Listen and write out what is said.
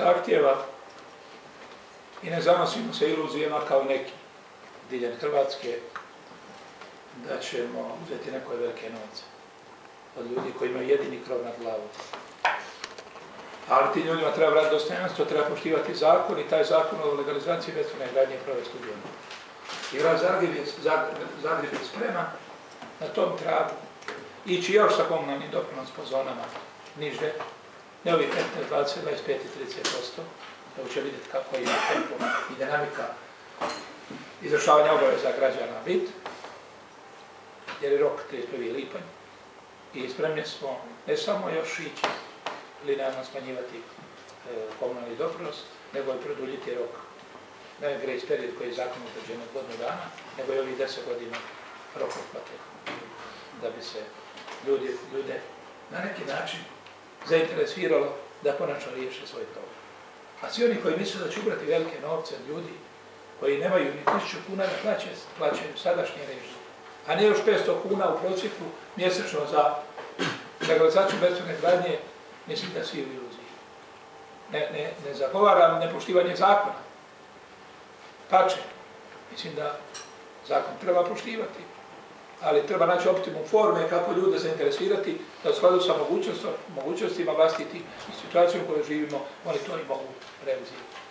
zahtjeva i ne zanosimo se iluzijama kao neki diljem Hrvatske da ćemo uzeti nekoj velike novce od ljudi koji imaju jedini krov nad glavom. Ali ti ljudima treba vratiti dostojanstvo, treba poštivati zakon i taj zakon o legalizaciji bespravne gradnje provesti u djelo. I grad Zagreb je spreman na tom tragu ići još sa komunalnim doprinos po zonama niže, ne ovih 15, 20, 25 i 30%, da će vidjeti kako je tempo i dinamika izvršavanja obaveza građana bit, jer je rok 31. lipanj i spremni smo ne samo još ići linearno smanjivati komunalni doprinos, nego i produljiti rok. Ne grace period koji je zakon utvrđen od godinu dana, nego i ovih 10 godina rok otplate, da bi se ljude na neki način zainteresiralo da konačno riješe svoj problem. A svi oni koji misle da će ubrati velike novce od ljudi koji nemaju ni 1000 kuna da plaćaju sadašnje režije, a ne još 500 kuna u prosjeku mjesečno za legalizaciju bespravne gradnje, mislim da svi u iluziji. Ne zagovaram nepoštivanje zakona. Pače, mislim da zakon treba poštivati, ali treba naći optimum forme kako ljude zainteresirati da u skladu sa mogućnostima vlastiti i situacijom u kojoj živimo, oni to i mogu realizirati.